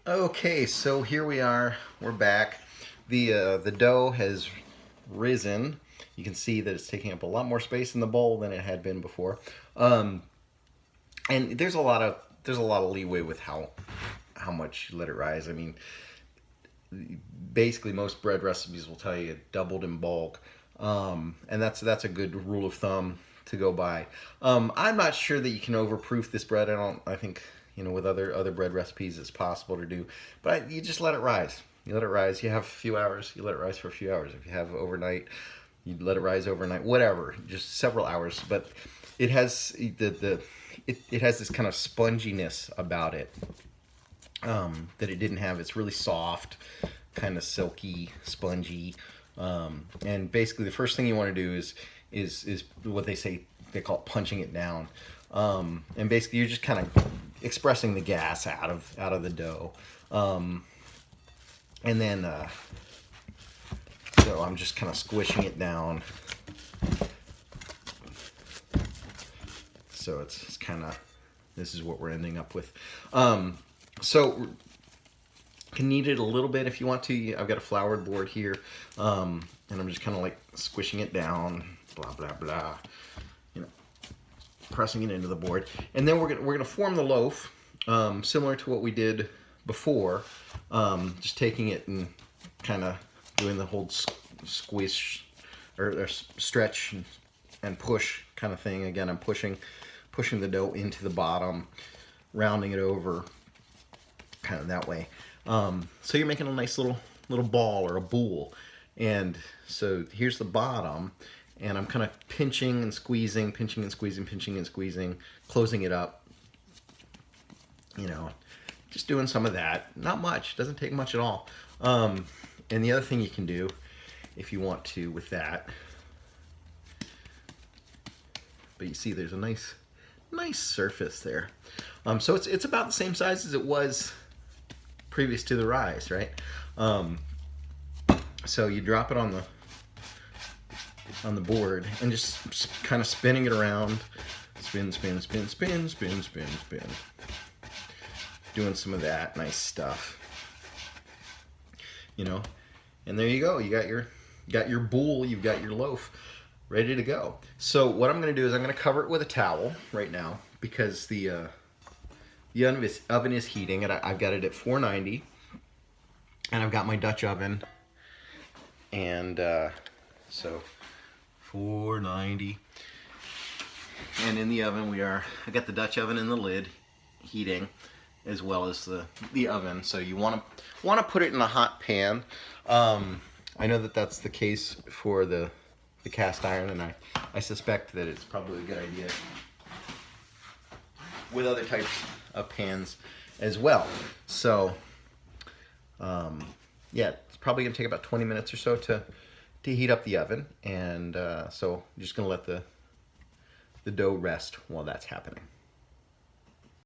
Okay, so here we are. We're back. The dough has risen. You can see that it's taking up a lot more space in the bowl than it had been before. Um, and there's a lot of leeway with how much you let it rise. I mean, basically most bread recipes will tell you it doubled in bulk, and that's a good rule of thumb to go by. I'm not sure that you can overproof this bread. I think with other bread recipes it's possible to do, but you just let it rise. You let it rise. You have a few hours. You let it rise for a few hours. If you have overnight, you let it rise overnight. Whatever, just several hours. But it has it has this kind of sponginess about it that it didn't have. It's really soft, kind of silky, spongy, and basically the first thing you want to do is what they call it punching it down, and basically you're just kind of expressing the gas out of the dough, and then so I'm just kind of squishing it down. So it's kind of, this is what we're ending up with. So can knead it a little bit if you want to. I've got a floured board here, and I'm just kind of like squishing it down, blah blah blah, pressing it into the board, and then we're gonna form the loaf, similar to what we did before, just taking it and kind of doing the whole squish or stretch and push kind of thing. Again, I'm pushing the dough into the bottom, rounding it over, kind of that way. So you're making a nice little ball or a boule. And so here's the bottom, and I'm kind of pinching and squeezing, pinching and squeezing, pinching and squeezing, closing it up. Just doing some of that. Not much, doesn't take much at all. And the other thing you can do, if you want to, with that, but you see there's a nice surface there. So it's about the same size as it was previous to the rise, right? So you drop it on the board and just kind of spinning it around, spin, spin, spin, spin, spin, spin, spin. Doing some of that nice stuff, and there you go. You got your boule, you've got your loaf ready to go. So what I'm going to do is I'm going to cover it with a towel right now, because the oven is heating, and I've got it at 490, and I've got my Dutch oven, and so 490, and in the oven I got the Dutch oven in the lid heating, as well as the oven. So you want to put it in a hot pan. I know that's the case for the cast iron, and I suspect that it's probably a good idea with other types of pans as well. So yeah, it's probably gonna take about 20 minutes or so to heat up the oven, and so I'm just gonna let the dough rest while that's happening.